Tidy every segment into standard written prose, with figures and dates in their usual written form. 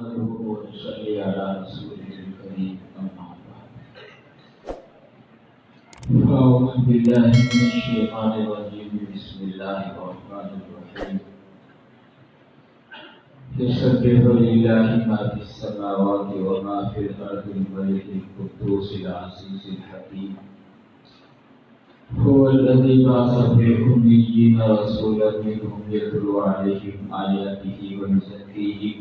نحمده ونصلي على رسوله الكريم أما بعد. أعوذ بالله من الشيطان الرجيم. بسم الله الرحمن الرحيم. يسبح لله ما في السماوات وما في الأرض الملك القدوس العزيز الحكيم. هو الذي بعث في الأميين رسولا منهم يتلو عليهم آياته ويزكيهم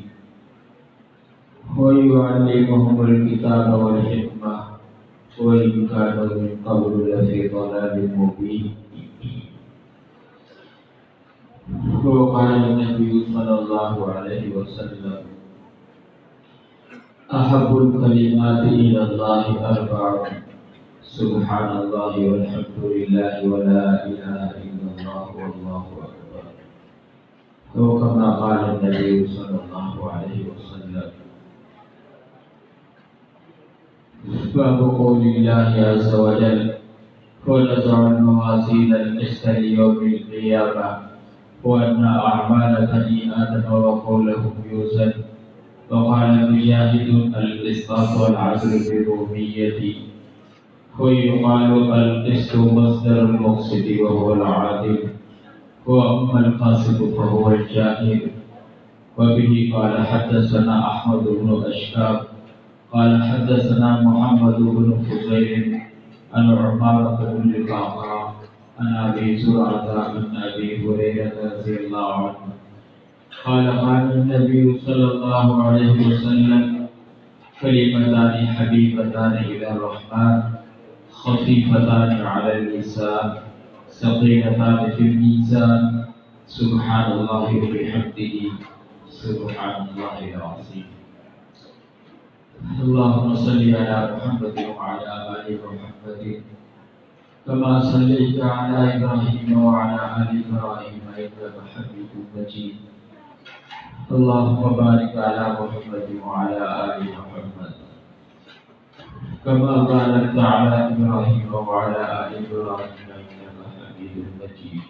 ويعلمهم الكتاب والحكمة وإن كانوا من قبل لفي ضلال مبين. وقال النبي صلى الله عليه وسلم: أحب الكلمات إلى الله أربع: سبحان الله والحمد لله ولا إله إلا الله والله أكبر. وكما قال النبي صلى الله عليه وسلم: باب قول الله عز وجل: ونضع الموازين القسط ليوم القيامة وأن أعمال بني آدم وقولهم يوزن. وقال مجاهد: القسطاس والعدل بالرومية. ويقال القسط مصدر المقسط وهو العادل، وأما القاسط فهو الجاهل. وبه قال حدثنا أحمد بن أشكاب قال حدثنا محمد بن فضيل عن عمارة بن القعقاع عن أبي زرعة عن أبي هريرة رضي الله عنه قال: قال النبي صلى الله عليه وسلم: كلمتان حبيبتان إلى الرحمن خفيفتان على اللسان ثقيلتان في الميزان، سبحان الله وبحمده سبحان الله العظيم. اللهم صل على محمد وعلى آل محمد كما صليت على إبراهيم وعلى آل إبراهيم إنك حميد مجيد. اللهم بارك على محمد وعلى آل محمد كما باركت على إبراهيم وعلى آل إبراهيم إنك حميد مجيد.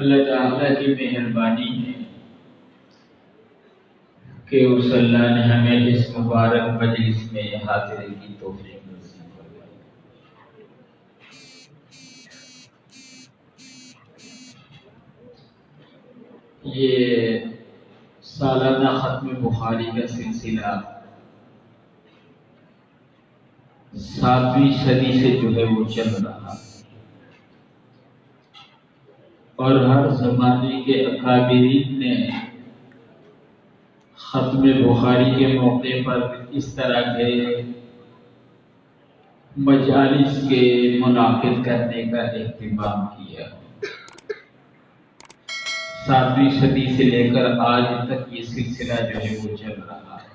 اللہ تعالیٰ کی مہربانی ہے کہ اس اللہ نے ہمیں اس مبارک مجلس میں حاضری کی توفیق نصیب فرمائی. یہ سالانہ ختم بخاری کا سلسلہ 7ویں صدی سے جو ہے وہ چل رہا، اور ہر زمانے کے اکابرین نے ختم بخاری کے موقع پر اس طرح کے مجالس کے منعقد کرنے کا اہتمام کیا. 7ویں صدی سے لے کر آج تک یہ سلسلہ جو ہے وہ چل رہا ہے.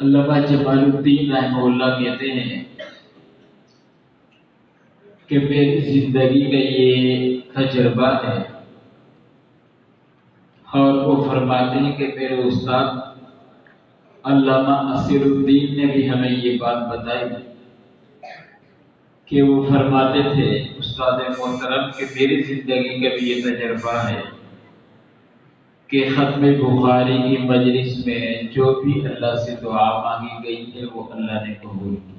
علامہ جمال الدین رحمہ اللہ کہتے ہیں کہ میری زندگی کا یہ تجربہ ہے، اور وہ فرماتے ہیں کہ میرے استاد علامہ نصیر الدین نے بھی ہمیں یہ بات بتائی کہ وہ فرماتے تھے استاد محترم کہ میری زندگی کا بھی یہ تجربہ ہے کہ ختم بخاری کی مجلس میں جو بھی اللہ سے دعا مانگی گئی ہے وہ اللہ نے قبول کی.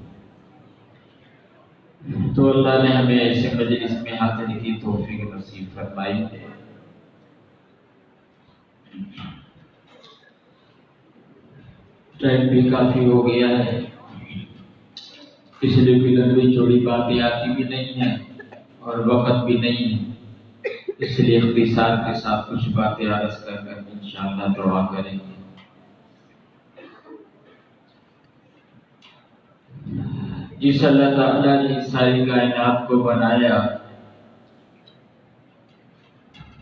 تو اللہ نے ہمیں ایسے مجلس میں حاضری کی توفیق نصیب فرمائی ہے. ٹائم بھی کافی ہو گیا ہے، اس لیے بھی لمبی چوڑی باتیں آتی بھی نہیں ہیں اور وقت بھی نہیں ہے، اس لیے اختصار کے ساتھ کچھ باتیں عرض کر انشاءاللہ دعا کریں گے. جس اللہ تعالیٰ نے ساری کائنات کو بنایا،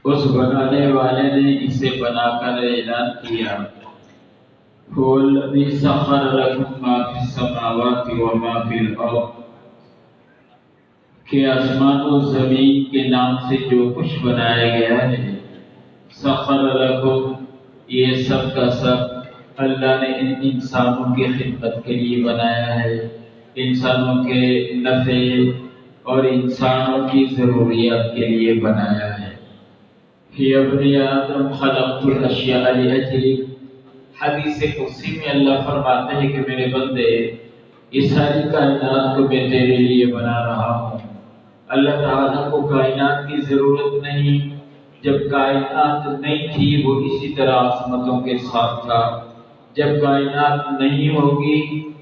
اس بنانے والے نے اسے بنا کر اعلان کیا: هو الذی سخر لکم ما فی السماوات وما فی الارض، کہ آسمان و زمین کے نام سے جو کچھ بنایا گیا ہے، سخر لکم، یہ سب کا سب اللہ نے ان انسانوں کی خدمت کے لیے بنایا ہے، انسانوں کے نفع اور انسانوں کی ضروریات کے لیے بنایا ہے۔ فی ابن آدم خلقت الاشیاء لاجلک، حدیث قدسی میں اللہ فرماتے ہیں کہ میرے بندے، یہ ساری کائنات کو میں تیرے لیے بنا رہا ہوں۔ اللہ تعالیٰ کو کائنات کی ضرورت نہیں، جب کائنات نہیں تھی وہ اسی طرح عظمتوں کے ساتھ تھا۔ جب کائنات نہیں ہوگی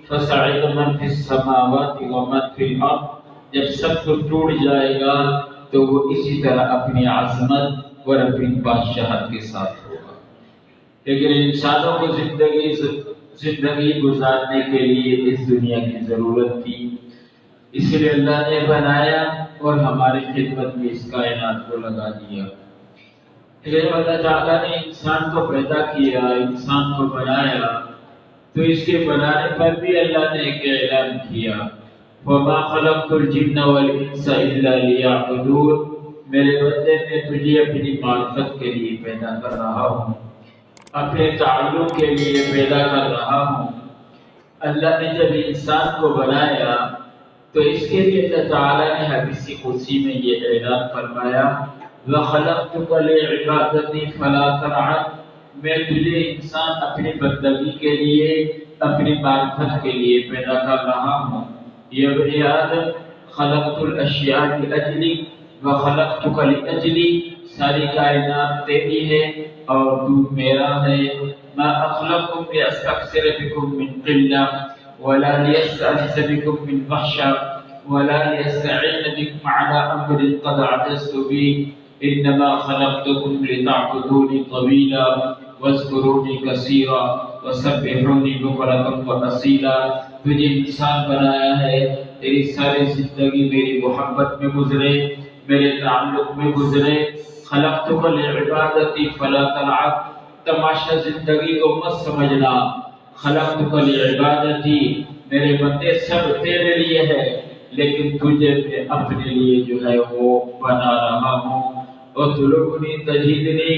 فصعق من فی السماوات ومن فی الارض، جب سب کچھ ٹوٹ جائے گا تو وہ اسی طرح اپنی عظمت اور اپنی بادشاہت کے ساتھ ہوگا۔ لیکن انسانوں کو زندگی گزارنے کے لیے اس دنیا کی ضرورت تھی، اس لیے اللہ نے بنایا اور ہماری خدمت میں اس کائنات کو لگا دیا۔ پھر اللہ تعالیٰ نے انسان کو پیدا کیا، انسان کو بنایا، تو اس کے بنانے پر بھی اللہ نے ایک اعلان کیا، وَمَا خَلَقْتُ الْجِنَّ وَالْإِنسَ إِلَّا لِيَعْبُدُونِ، میرے بندے میں تجھے اپنی معرفت کے لیے پیدا کر رہا ہوں، اپنے تعلق کے لیے پیدا کر رہا ہوں۔ اللہ نے جب انسان کو بنایا تو اس کے لیے اللہ تعالیٰ نے حدیث قدسی میں یہ اعلان فرمایا، وَخَلَقْتُكَ لِعِبَادَتِي فَلَا تَلْعَبْ، میں تجھے انسان اپنی بندگی کے لیے، اپنی معرفت کے لیے پیدا کر رہا ہوں۔ یا ابن آدم خلقت الاشیاء لأجلک وخلقتک لأجلی، ساری کائنات تیری ہے اور تو میرا ہے۔ ما اخلقکم لاستکثر بکم من قلہ ولا لیستأنس بکم من وحشہ ولا لیستعین بکم علی امر قد عجزت به، انما خلقتکم لتعبدونی طویلا واذکرونی کثیرا وسبحونی بکرۃ واصیلا۔ تجھے انسان بنایا ہے، تیری ساری زندگی میری محبت میں گزرے، میرے تعلق میں گزرے۔ خلقتک لعبادتی فلا تلعب، تماشا زندگی کو مت سمجھنا۔ خلقتک لعبادتی، میرے بندے سب تیرے لیے ہے، لیکن تجھے میں اپنے لیے جو ہے وہ بنا رہا ہوں۔ اطلبنی تجدنی،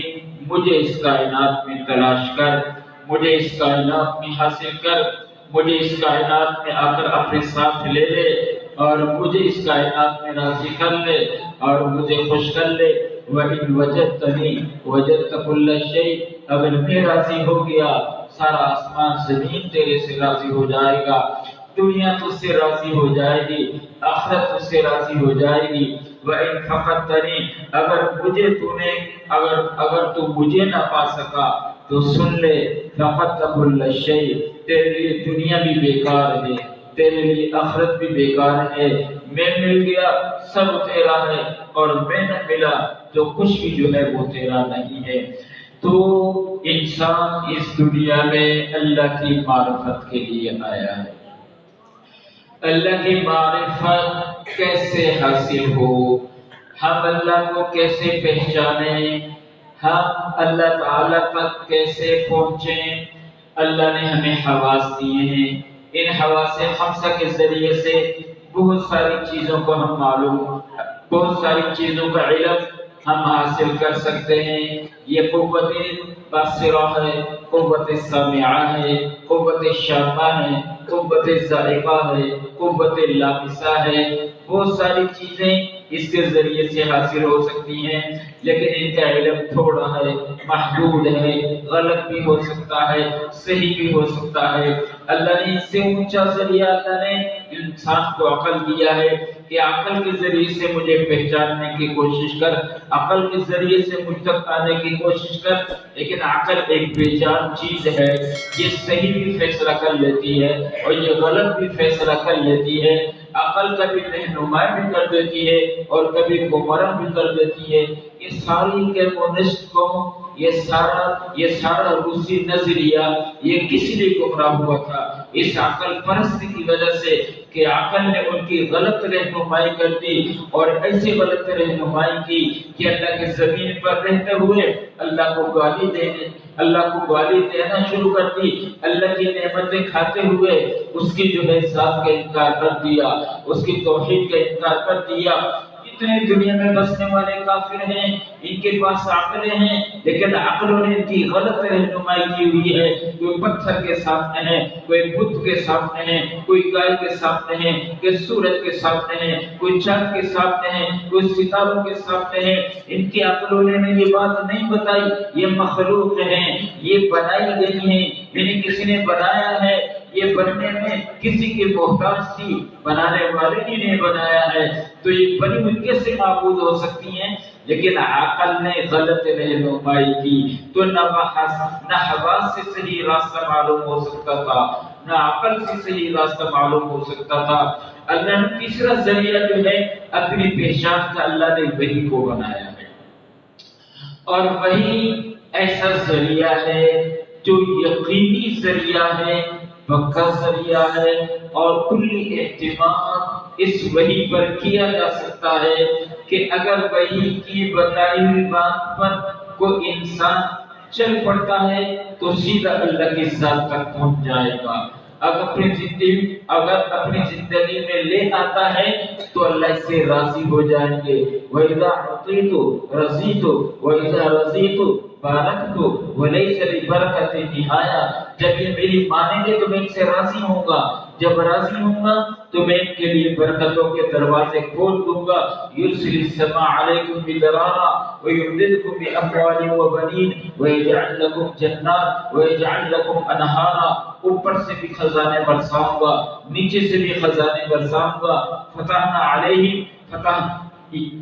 مجھے اس کائنات میں تلاش کر، مجھے اس کائنات میں حاصل کر، مجھے اس کائنات میں آ کر اپنے ساتھ لے لے اور مجھے اس کائنات میں راضی کر لے اور مجھے خوش کر لے۔ وَإِنْ وَجَدْتَنِي وَجَدْتَ كُلَّ شَيْءٍ، اگر میں راضی ہو گیا سارا آسمان زمین تیرے سے راضی ہو جائے گا، دنیا تجھ سے راضی ہو جائے گی، آخرت تجھ سے راضی ہو جائے گی۔ وَإِنْ فَقَدْتَنِي، اگر تو مجھے نہ پا سکا تو سن لے، فَقَدْتَ كُلَّ شَيْءٍ، تیرے لیے دنیا بھی بیکار ہے، تیرے لیے آخرت بھی بیکار ہے۔ میں مل گیا سب تیرا ہے، اور میں نہ ملا تو کچھ بھی جو ہے وہ تیرا نہیں ہے۔ تو انسان اس دنیا میں اللہ کی معرفت کے لیے آیا ہے۔ اللہ کی معرفت کیسے حاصل ہو، ہم اللہ کو کیسے پہچانیں، ہم اللہ تعالیٰ تک کیسے پہنچیں۔ اللہ نے ہمیں حواس دیے ہیں، ان حواس خمسہ کے ذریعے سے بہت ساری چیزوں کو ہم بہت ساری چیزوں کا علم ہم حاصل کر سکتے ہیں۔ یہ قوت باصرہ ہے، قوت سامعہ ہے، قوت شامہ ہے، قوت ذائقہ ہے، قوت لامسہ ہے، بہت ساری چیزیں اس کے ذریعے سے حاصل ہو سکتی ہیں، لیکن ان کا علم تھوڑا ہے، محدود ہے، غلط بھی ہو سکتا ہے، صحیح بھی ہو سکتا ہے۔ اللہ نے اس سے اونچا ذریعہ اللہ نے انسان کو عقل دیا ہے کہ عقل کے ذریعے سے مجھے پہچاننے کی کوشش کر، عقل کے ذریعے سے مجھ تک آنے کی کوشش کر۔ لیکن عقل ایک بے جان چیز ہے، یہ صحیح بھی فیصلہ کر لیتی ہے اور یہ غلط بھی فیصلہ کر لیتی ہے۔ عقل کبھی رہنمائی بھی کر دیتی ہے اور کبھی گمراہ بھی کر دیتی ہے۔ یہ ساری کمیونسٹ کو، یہ سارا روسی نظریہ یہ کس لیے گمراہ ہوا تھا؟ اس عقل پرستی کی وجہ سے کہ عقل نے ان کی غلط رہنمائی کر دی، اور ایسی غلط رہنمائی کی کہ اللہ کی زمین پر رہتے ہوئے اللہ کو گالی دینا شروع کر دی، اللہ کی نعمتیں کھاتے ہوئے اس کی جو ہے ذات کا انکار کر دیا، اس کی توحید کا انکار کر دیا۔ اتنے دنیا میں بسنے والے کافر ہیں، ان کے پاس عقلیں ہیں، لیکن عقلوں نے ان کی غلط رہنمائی کی ہوئی ہے۔ کوئی پتھر کے سامنے ہے، کوئی بت کے سامنے ہے، کوئی گائے کے سامنے ہے، کوئی سورج کے سامنے ہے، کوئی چاند کے سامنے ہے، کوئی ستاروں کے سامنے ہے۔ ان کی عقلوں نے یہ بات نہیں بتائی یہ مخلوق ہیں، یہ بنائی گئی ہیں، انہیں کسی نے بنایا ہے، یہ بننے میں کسی کی محتاج تھی، بنانے والے ہی نے بنایا ہے، تو یہ بنی ہوئی کیسے معبود ہو سکتی ہیں؟ لیکن عقل نے غلط رہنمائی کی، تو نہ حواس سے صحیح راستہ معلوم ہو سکتا تھا، نہ عقل سے صحیح راستہ معلوم ہو سکتا تھا۔ اللہ نے تیسرا ذریعہ جو ہے اپنی پہچان کا اللہ نے وحی کو بنایا ہے، اور وہی ایسا ذریعہ ہے جو یقینی ذریعہ ہے، پکا ذریعہ ہے، اور کلی اعتماد اس وحی پر کیا جا سکتا ہے کہ اگر وحی کی بتائی ہوئی بات پر کوئی انسان چل پڑتا ہے تو سیدھا اللہ کی ذات تک پہنچ جائے گا۔ اگر اپنی زندگی میں لے آتا ہے تو اللہ سے راضی ہو جائیں گے۔ وَإِذَا عُطِيتُ رَضِيتُ وَإِذَا رَضِيتُ بَارَكْتُ وَلَيْسَ لِبَرَكَةٍ نِهَایَةٌ۔ جب یہ میری مانیں گے تو میں ان سے راضی ہوں گا، جب راضی ہوں گا تو میں ان کے لیے برکتوں کے دروازے کھول دوں گا۔ يُرْسِلِ السَّمَاءَ عَلَيْكُمْ مِدْرَارًا وَيُمْدِدْكُمْ بِأَمْوَالٍ وَبَنِينَ وَيَجْعَلْ لَكُمْ جَنَّاتٍ وَيَجْعَلْ لَكُمْ أَنْهَارًا۔ اوپر سے بھی خزانے برساؤں گا، نیچے سے بھی خزانے برساؤں گا۔ فتحنا علیہم فتح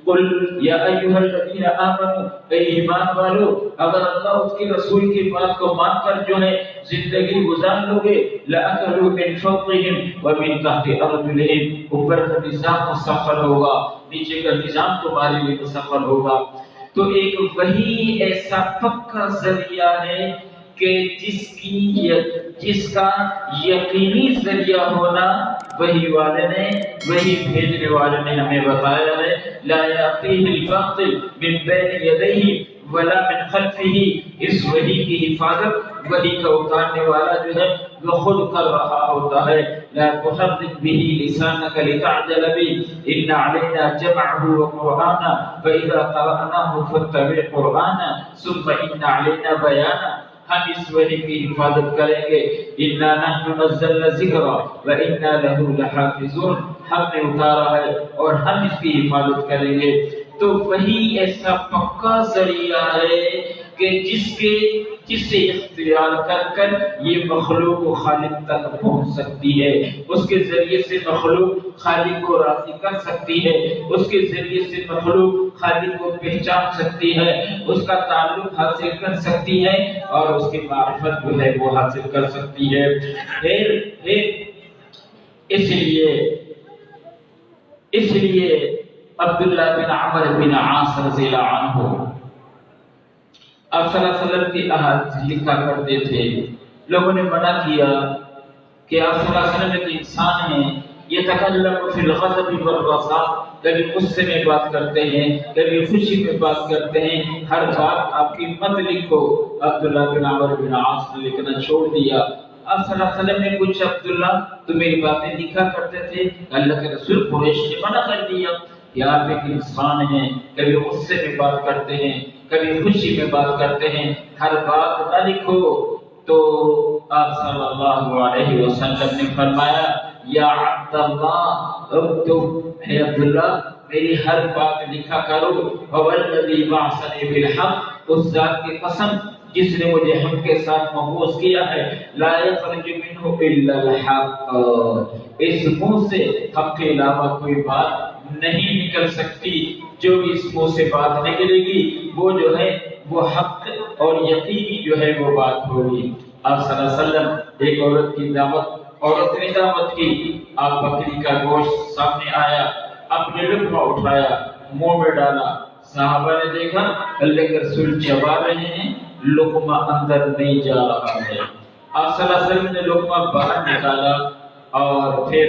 قل یا ایھا الذین آمنوا، اے ایمان والو، اگر اللہ اس کے رسول کی بات کو مان کر جو ہے زندگی گزار لو گے، لأکلوا من فوقہم ومن تحت ارجلہم، اوپر کا نظام مسخر ہوگا، نیچے کا نظام تمہارے لیے مسخر ہوگا۔ تو ایک وہی ایسا پکا ذریعہ ہے کہ جس کا یقینی ذریعہ ہونا وہی والے نے، وہی بھیجنے والے نے ہمیں بتایا ہے۔ لا یأتیہ الباطل من بین یدیہ ولا من خلفہ، اس وحی کی حفاظت وحی کا اتارنے والا جو ہے وہ خود کر رہا ہوتا ہے۔ لا تحرک به لسانک لتعجل به ان علینا جمعه وقرآنہ فإذا قرأناه فاتبع قرآنہ ثم ان علینا بیانہ۔ ہم اس وحی کی حفاظت کریں گے، اِنَّا نَحْنُ نَزَّلْنَا الذِّکْرَ وَإِنَّا لَهُ لَحَافِظُونَ، ہم نے اتارا ہے اور ہم اس کی حفاظت کریں گے۔ تو وہی ایسا پکا ذریعہ ہے کہ جسے اختیار کر یہ مخلوق و خالق تک پہنچ سکتی ہے، اس کے ذریعے سے مخلوق خالق کو راضی کر سکتی ہے، اس کے ذریعے سے مخلوق خالق کو پہچان سکتی ہے، اس کا تعلق حاصل کر سکتی ہے، اور اس کی معرفت جو ہے وہ حاصل کر سکتی ہے۔ اس لیے عبداللہ بن عمر بن عاص رضی اللہ عنہ آپ صلی اللہ علیہ وسلم کی احادیث لکھا کرتے تھے۔ لوگوں نے منع کیا کہ آپ صلی اللہ علیہ وسلم ایک انسان ہیں، یتکلم فی الغضب والرضا، کبھی غصے میں بات کرتے ہیں، کبھی خوشی میں بات کرتے ہیں، ہر بات آپ کی مت لکھو۔ عبداللہ بن عمر بن عاص نے لکھنا چھوڑ دیا۔ آپ صلی اللہ علیہ وسلم نے پوچھا، عبداللہ تو میری باتیں لکھا کرتے تھے؟ اللہ کے رسول قریش نے منع کر دیا کہ آپ ایک انسان ہیں، کبھی غصے میں بات کرتے ہیں، کبھی خوشی میں بات کرتے ہیں، ہر بات نہ لکھو۔ تو آپ صلی اللہ علیہ وسلم نے فرمایا، یا عبداللہ اکتب، ہے عبداللہ میری ہر بات لکھا کرو۔ والذی بعثنی بالحق، اس ذات کی قسم جس نے مجھے حق کے ساتھ مبعوث کیا ہے، لا یخرج منہ الا الحق، اس منہ سے حق کے علاوہ کوئی بات نہیں نکل سکتی، جو بھی اس منہ سے بات نکلے گی وہ جو ہے وہ حق اور یقینی جو ہے وہ بات ہوگی۔ آپ صلی اللہ علیہ وسلم ایک عورت نے دعوت کی، آپ بکری کا گوشت سامنے آیا، اپنے لقمہ اٹھایا، منہ میں ڈالا، صحابہ نے دیکھا اللہ کے رسول چبا رہے ہیں، لقمہ اندر نہیں جا رہا ہے۔ آپ صلی اللہ علیہ وسلم نے لقمہ باہر نکالا اور پھر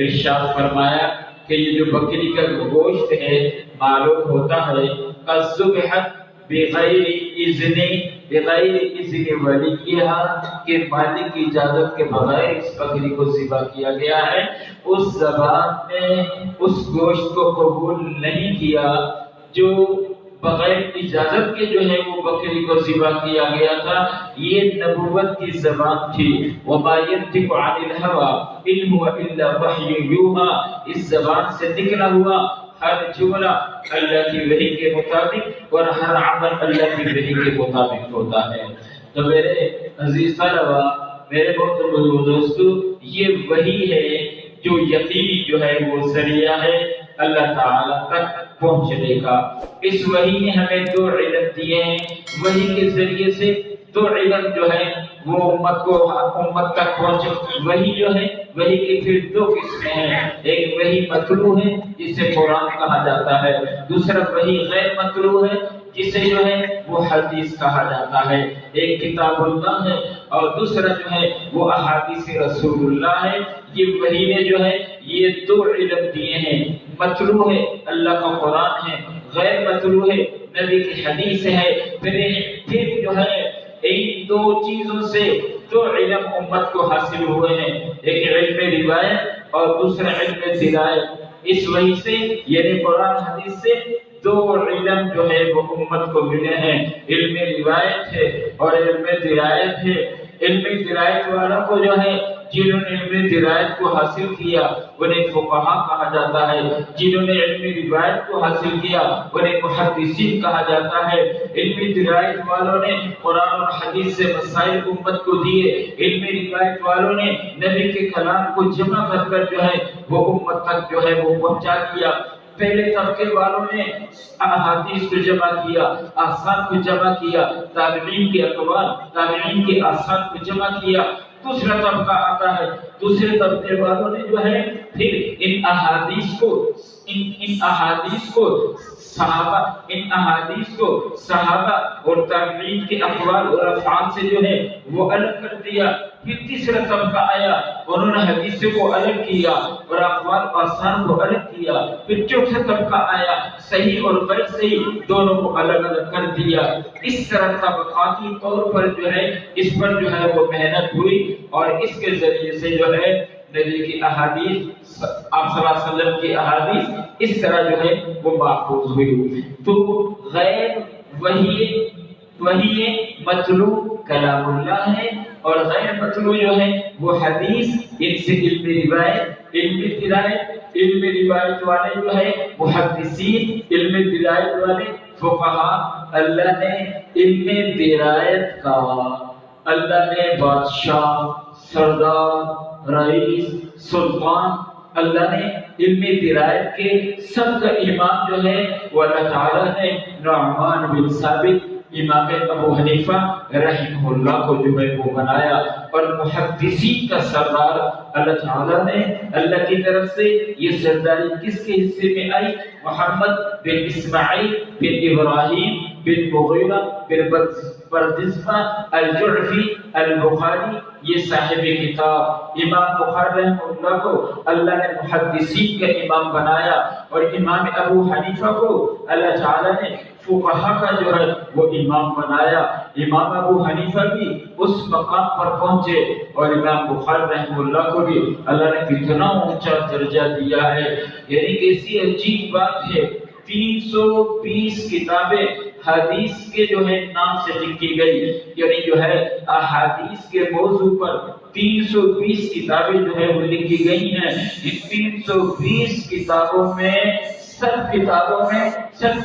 ارشاد فرمایا کہ یہ جو بکری کا گوشت ہے معلوم ہوتا ہے قد ذبحت بغیر اذن ولیہا کہ مالک کی اجازت کے بغیر اس بکری کو ذبح کیا گیا ہے، اس زبان نے اس گوشت کو قبول نہیں کیا جو بغیر اجازت کے جو ہے وہ بکری کو ذبح کیا گیا تھا۔ یہ نبوت کی زبان تھی۔ وما ينطق عن الهوى ان هو الا وحی یوحى، اس زبان سے نکلا ہوا ہر جملہ اللہ کی وحی کے مطابق اور ہر عمل اللہ کی وحی کے مطابق ہوتا ہے۔ تو میرے عزیز طلبا، میرے محترم دوستو، یہ وحی ہے جو یقینی جو ہے وہ ذریعہ ہے اللہ تعالیٰ تک پہنچنے کا۔ اس وحی نے ہمیں دو علم دیے ہیں، وحی کے ذریعے سے دو علم جو ہے وہ امت تک پہنچے۔ وحی جو ہے، وحی کی پھر دو قسمیں ہیں، ایک وحی مطلوع ہے جسے قرآن کہا جاتا ہے، دوسرا وحی غیر مطلوع ہے جسے جو ہے وہ حدیث کہا جاتا ہے۔ ایک کتاب اللہ ہے اور دوسرا جو ہے وہ احادیث رسول اللہ ہے۔ یہ وحی نے جو ہے یہ دو علم دیے ہیں، مطلوع ہے اللہ کا قرآن ہے، غیر مطلوع ہے نبی کی حدیث ہے۔ پھر جو ہے ان دو چیزوں سے دو علم امت کو حاصل ہوئے ہیں، ایک علم روایت اور دوسرا علم درایت۔ اس وحی سے یعنی قرآن حدیث سے دو علم جو ہے وہ امت کو ملے ہیں، علم روایت ہے اور علم درایت ہے۔ علم درایت والوں کو جو ہے، جنہوں نے علم درایت کو حاصل کیا انہیں فقہا کہا جاتا ہے، جنہوں نے علم روایت کو حاصل کیا انہیں محدثین کہا جاتا ہے۔ علم درایت والوں نے قرآن اور حدیث سے مسائل امت کو دیے، علم روایت والوں نے نبی کے کلام کو جمع کر کر جو ہے وہ امت تک جو ہے وہ پہنچا دیا۔ پہلے طبقے والوں نے احادیث کو جمع کیا، آثار کو جمع کیا، تابعین کے اقوال، تابعین کے آثار کو جمع کیا۔ دوسرا طبقہ آتا ہے، دوسرے طبقے والوں نے جو ہے پھر ان احادیث کو صحابہ اور تابعین کے اقوال اور افعال سے جو ہے وہ الگ کر دیا۔ پھر تیسرا طبقہ آیا، انہوں نے حدیث کو الگ کیا اور اقوال و آثار کو الگ کیا۔ پھر چوتھا طبقہ آیا، صحیح اور غیر صحیح دونوں کو الگ الگ کر دیا۔ اس طرح طبقاتی طور پر جو ہے اس پر جو ہے وہ محنت ہوئی اور اس کے ذریعے سے جو ہے نبی کی احادیث، آپ صلی اللہ علیہ وسلم کی احادیث اس طرح جو ہے وہ محفوظ ہوئی۔ تو غیر وحی مطلوع کلام اللہ ہے اور غیر مطلوع جو ہے وہ حدیث، ان سے علم روایت، علم روایت والے جو ہے محدثین، علم درایت والے فقہا۔ اللہ نے علم درایت کا، اللہ نے بادشاہ، سردار، رئیس، سلطان، اللہ نے علم درایت کے سب کا امام جو ہے وہ اللہ تعالیٰ نے نعمان بن ثابت امام ابو حنیفہ رحمہ اللہ کو جو ہے وہ بنایا، اور محدثین کا سردار اللہ تعالیٰ نے اللہ کی طرف سے یہ سرداری کس کے حصے میں آئی؟ محمد بن اسماعیل بن ابراہیم بن مغیرہ بن بردزبہ الجعفی البخاری، یہ صاحب کتاب امام بخاری رحمہ اللہ کو اللہ نے محدثین کا امام بنایا، اور امام ابو حنیفہ کو اللہ تعالیٰ نے فقہا کا جو ہے وہ امام بنایا۔ امام ابو حنیفہ بھی اس مقام پر پہنچے اور امام بخاری رحمہ اللہ کو بھی اللہ نے کتنا اونچا درجہ دیا ہے۔ یعنی کیسی عجیب بات ہے، 320 کتابیں حدیث کے جو ہے نام سے لکھی گئی، یعنی جو ہے احادیث کے موضوع پر 320 کتابیں جو ہے وہ لکھی گئی ہیں۔ ان 320 کتابوں میں سب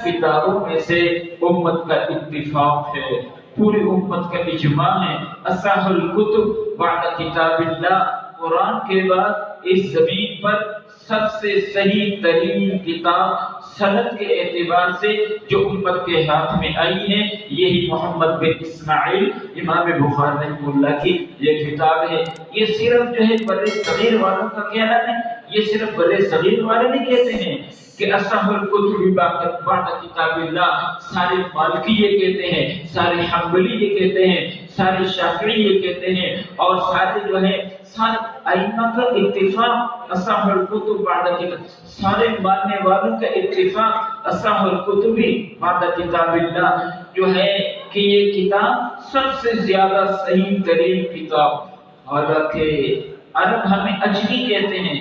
کتابوں میں سے امت کا اتفاق ہے، پوری امت کا اجماع ہے۔ اصح الکتب بعد کتاب اللہ، قرآن کے بعد اس زمین پر سب سے صحیح ترین کتاب سند کے اعتبار سے جو امت کے ہاتھ میں آئی ہے، یہی محمد بن اسماعیل امام بخاری رحمہ اللہ کی یہ کتاب ہے۔ یہ صرف جو ہے بڑے صغیر والوں کا کہنا ہے، یہ صرف بڑے صغیر والے نہیں کہتے ہیں، کہ اصح الکتب بعد کتاب اللہ، سارے مالکی یہ کہتے ہیں، سارے حنبلی یہ کہتے ہیں، سارے شافعی یہ کہتے ہیں، اور سارے جو ہے سارے ائمہ کا اتفاق اصح الکتب بعد کتاب، سارے ماننے والوں کا اتفاق اصح الکتب بعد کتاب اللہ جو ہے کہ یہ کتاب سب سے زیادہ صحیح ترین کتاب۔ حالانکہ عرب ہمیں اجمی کہتے ہیں،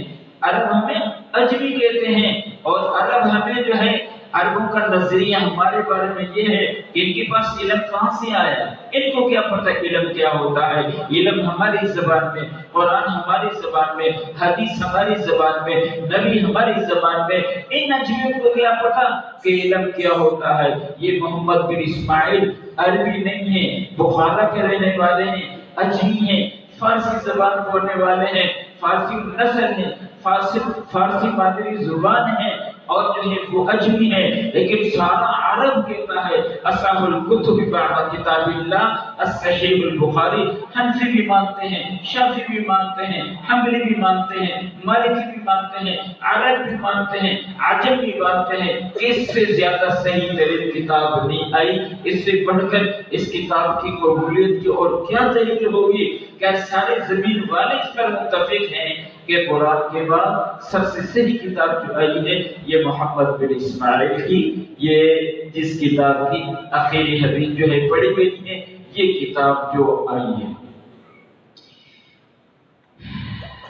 عرب ہمیں اجمی کہتے ہیں، اور عرب ہمیں جو ہے عربوں کا نظریہ ہمارے بارے میں یہ ہے کہ ان کے پاس علم کہاں سے آیا، ان کو کیا پتہ علم کیا ہوتا ہے۔ علم ہماری زبان میں، قرآن ہماری زبان میں، حدیث ہماری زبان میں، نبی ہماری زبان میں، ان اجمیوں کو کیا پتہ کہ علم کیا ہوتا ہے۔ یہ محمد بن اسماعیل عربی نہیں ہے، بخارا کے رہنے والے ہیں، اجمی ہیں، فارسی زبان بولنے والے ہیں، فارسی نسل ہے، فارسی مادری زبان ہے، اور جو ہے وہ اجمی ہے، لیکن سارا عرب کہتا ہے اصح الکتب بعد کتاب اللہ الصحیح البخاری۔ حنفی بھی مانتے ہیں، شافعی بھی مانتے ہیں، حنبلی بھی مانتے ہیں، مالکی بھی مانتے ہیں، عرب بھی مانتے ہیں، عجم بھی مانتے ہیں کہ اس سے زیادہ صحیح ترین کتاب نہیں آئی۔ اس سے بڑھ کر اس کتاب کی قبولیت کی اور کیا دلیل ہوگی؟ کیا سارے زمین والے اس پر متفق ہیں کہ قرآن کے بعد سب سے صحیح کتاب جو آئی ہے یہ محمد بن اسماعیل کی، یہ جس کتاب کی آخری حدیث جو ہے پڑھی گئی ہے، یہ کتاب جو آئی ہے۔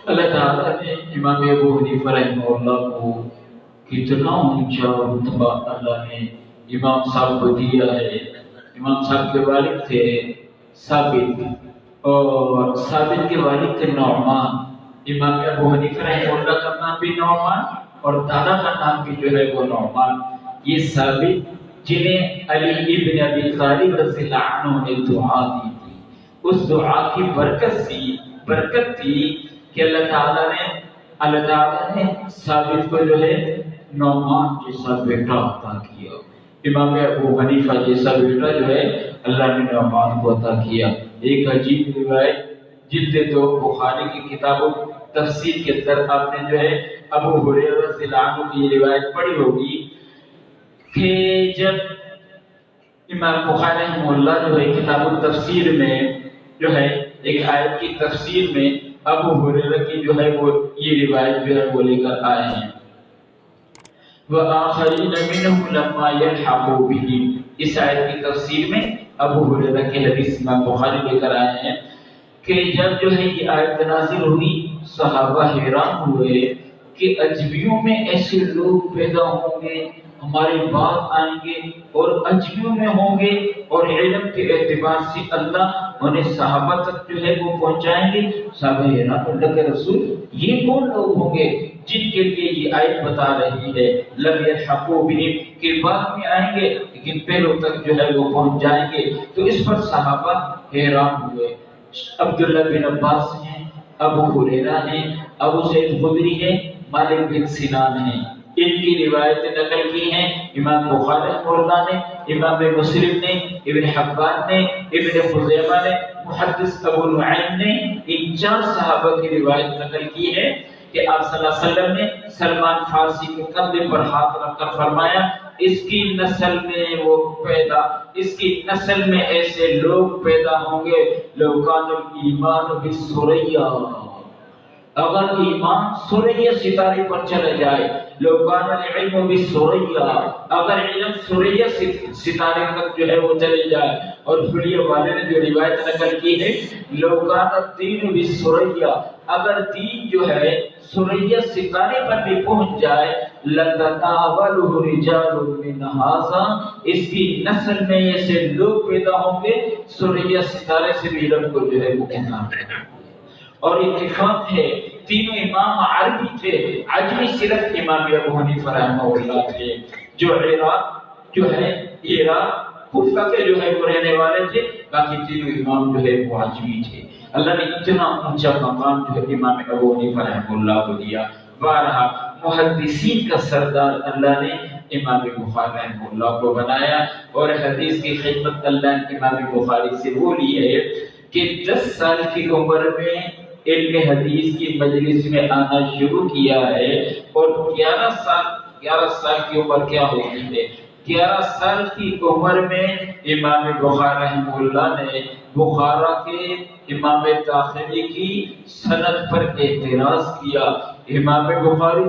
اللہ تعالیٰ نے امام ابو حنیفہ رحمہ اللہ کو کتنا اونچا رتبہ اللہ نے امام صاحب کو دیا ہے۔ امام صاحب کے والد تھے ثابت، اور ثابت کے والد تھے نعمان۔ امام ابو حنیفہ رحمہ اللہ کا نام بھی نعمان اور دادا کا نام بھی جو ہے وہ نعمان۔ یہ ثابت جنہیں علی ابن ابی طالب رضی اللہ عنہ نے دعا دی تھی، اس دعا کی برکت تھی کہ اللہ تعالیٰ نے ثابت کو جو ہے نعمان جیسا بیٹا عطا کیا۔ امام ابو حنیفہ جیسا بیٹا جو ہے اللہ نے نعمان کو عطا کیا۔ ایک عجیب روایت جلد 2 بخاری کی کتاب تفسیر کے اندر آپ نے جو ہے ابو ہریرہ رضی اللہ عنہ کی روایت پڑھی ہوگی کہ جب امام بخاری رحمہ اللہ جو ہے کتاب التفسیر میں جو ہے ایک آیت کی تفسیر میں ابو ہریرہ کی جو ہے وہ یہ روایت جو ہے وہ لے کر آئے ہیں، وَآخَرِينَ مِنْهُمْ لَمَّا يَلْحَقُوا بِهِمْ، اس آیت کی تفسیر میں ابو ہریرہ کی حدیث امام بخاری لے کر آئے ہیں کہ جب جو ہے یہ آیت نازل ہوئی صحابہ حیران ہوئے کہ اجمیوں میں ایسے لوگ پیدا ہوں گے، ہمارے بعد آئیں گے اور اجمیوں میں ہوں گے، اور علم کے اعتبار سے اللہ انہیں صحابہ تک جو ہے وہ پہنچائیں گے۔ صحابہ حیران، اللہ کے رسول یہ کون لوگ ہوں گے جن کے لیے یہ آیت بتا رہی ہے لم یلحقوا بہم کہ بعد میں آئیں گے لیکن پہلوں تک جو ہے وہ پہنچ جائیں گے؟ تو اس پر صحابہ حیران ہوئے۔ عبداللہ بن عباس ہیں، ابو ہریرہ ہیں، ابو سعید خدری ہیں، مالک بن سنان ہیں، ان کی روایتیں نقل کی ہیں امام بخاری رحمہ اللہ نے، امام مسلم نے، ابن حبان نے، ابن خزیمہ نے، محدث ابو نعیم نے، ان 4 صحابہ کی روایت نقل کی ہے کہ آپ صلی اللہ علیہ وسلم نے سلمان فارسی کے کندھے پر ہاتھ رکھ کر فرمایا اس کی نسل میں ایسے لوگ پیدا ہوں گے لو کان الایمان بالثریا، اگر ایمان ثریا ستارے پر چلا جائے، لو کان العلم بالثریا، اگر علم ثریا ستارے تک جو ہے وہ چلے جائے، اور حلیہ والے نے جو روایت نقل کی ہے لو کان الدین بالثریا، اگر دین جو ہے ثریا ستارے پر بھی پہنچ جائے، لتناولہ رجال من ھذا، اس کی نسل میں ایسے لوگ پیدا ہوں گے ثریا ستارے سے بھی علم کو جو ہے وہ کہنا ہے۔ اور اتفاق ہے تینوں امام عربی تھے، عجمی صرف امام ابو حنیفہ رحمہ اللہ تھے جو عراق جو ہے کوفہ کے جو ہے وہ رہنے والے تھے، باقی تینوں امام جو ہے وہ عجمی تھے۔ اللہ نے اتنا اونچا مقام جو ہے امام ابو حنیفہ رحمہ اللہ کو دیا۔ بارہا محدثین کا سردار اللہ نے امام بخاری رحمہ اللہ کو بنایا، اور حدیث کی خدمت اللہ نے امام بخاری سے وہ لی ہے کہ 10 سال کی عمر میں علم حدیث کی مجلس میں آنا شروع کیا ہے، اور 11 سال کی عمر کیا ہوتی ہے؟ 11 سال کی عمر میں امام بخاری رحمہ اللہ نے بخارا کے امام داخلی کی سند پر اعتراض کیا۔ امام بخاری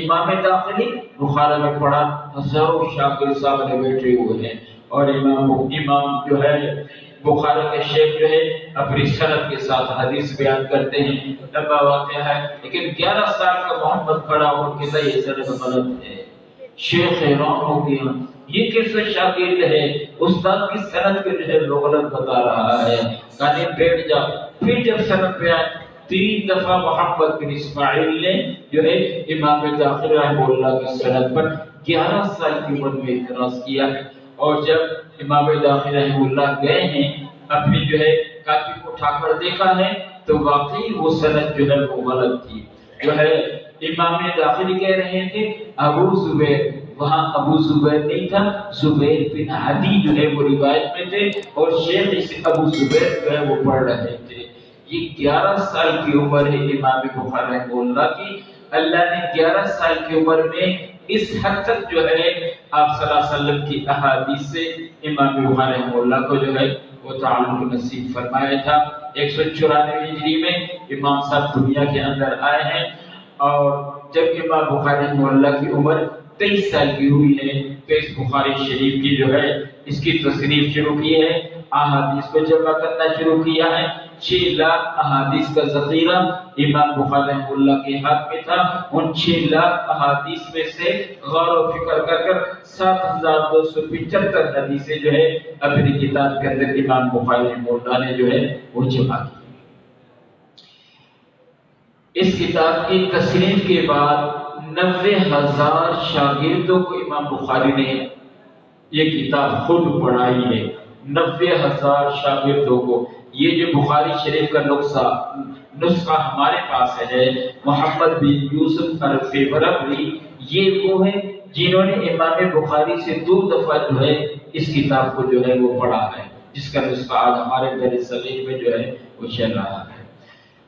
امام داخلی بخارا میں پڑھا، ہزاروں شاگرد سامنے بیٹھے ہوئے ہیں، اور امام جو ہے بخاری کے شیخ جو ہے اپنی سند کے ساتھ حدیث بیان کرتے ہیں، لمبا واقعہ ہے، لیکن 11 سال کا محمد کھڑا ہو کے یہ سند غلط ہے۔ شیخ حیران ہو گیا، یہ کیسے شاگرد ہے، استاد کی سند کے جو ہے غلط بتا رہا ہے، کہنے بیٹھ جا۔ پھر جب سند پہ آئے 3 دفعہ محمد بن اسماعیل نے جو ہے امام داخلی رحمہ اللہ کی سند پر 11 سال کی عمر میں اعتراض کیا ہے۔ اور جب امام داخلی رحمہ اللہ گئے ہیں، اپنی جو ہے کاپی کو اٹھا کر دیکھا ہے تو واقعی وہ سند جو ہے وہ غلط تھی۔ جو ہے امام داخلی کہہ رہے تھے ابو زبیر، وہاں ابو زبیر نہیں تھا، زبیر بن عدی جو ہے وہ روایت میں تھے، اور شیخ اسے ابو زبیر جو ہے وہ پڑھ رہے تھے۔ یہ 11 سال کی عمر ہے امام بخاری رحمہ اللہ کی۔ اللہ نے 11 سال کی عمر میں اس حد تک جو ہے آپ صلی اللہ علیہ وسلم کی احادیث سے امام بخاری رحمہ اللہ کو جو ہے وہ تعلق نصیب فرمایا تھا۔ 194 ہجری میں امام صاحب دنیا کے اندر آئے ہیں، اور جب امام بخاری رحمہ اللہ کی عمر 23 سال کی ہوئی ہے تو اس بخاری شریف کی جو ہے اس کی تصنیف شروع کی ہے، احادیث کو جمع کرنا شروع کیا ہے۔ 6 لاکھ احادیث کا ذخیرہ امام بخاری رحمہ اللہ کے ہاتھ میں تھا۔ ان 6 لاکھ احادیث میں سے غور و فکر کر 7275 حدیثیں جو ہے اپنی کتاب کے اندر امام بخاری رحمہ اللہ نے جو ہے وہ جمع کی۔ اس کتاب کی تصنیف کے بعد 90,000 شاگردوں کو امام بخاری نے یہ کتاب خود پڑھائی ہے۔ 90,000 شاگردوں کو۔ یہ جو بخاری شریف کا نسخہ ہمارے پاس ہے، محمد بن یوسف الفبربری، یہ وہ ہے جنہوں نے امام بخاری سے 2 دفعہ جو ہے اس کتاب کو جو ہے وہ پڑھا ہے، جس کا نسخہ آج ہمارے بر صغیر میں جو ہے وہ چل رہا ہے۔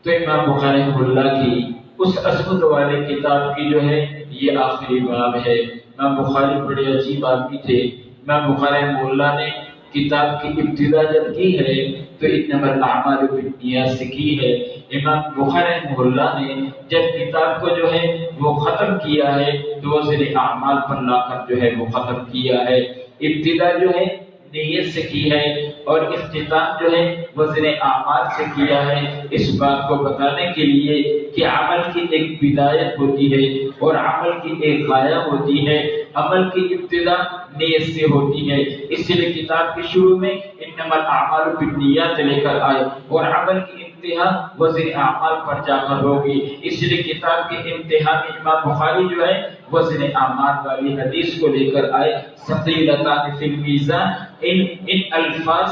تو امام بخاری رحمہ اللہ کی اس عظمت والے کتاب کی جو ہے یہ آخری باب ہے۔ امام بخاری بڑے عجیب آدمی تھے۔ امام بخاری رحمہ اللہ نے کتاب کی ابتدا جب کی ہے تو انما الاعمال بالنیات سے کی ہے۔ امام بخاری رحمہ اللہ نے جب کتاب کو جو ہے وہ ختم کیا ہے تو وزن اعمال پر لا کر جو ہے وہ ختم کیا ہے۔ ابتدا جو ہے نیت سے کی ہے اور اختتام جو ہے وزن اعمال سے کیا ہے، اس بات کو بتانے کے لیے کہ عمل کی ایک بدایت ہوتی ہے اور عمل کی ایک غایہ ہوتی ہے۔ عمل کی ابتدا نیت سے ہوتی ہے، اس لیے کتاب کے شروع میں انما الاعمال بالنیات لے کر آئے اور عمل کی انتہا وزن اعمال پر جا کر ہوگی۔ اس لیے کتاب کے انتہا میں امام بخاری جو ہے وزن اعمال والی حدیث کو لے کر آئے، ثقیلتان فی المیزان۔ ان الفاظ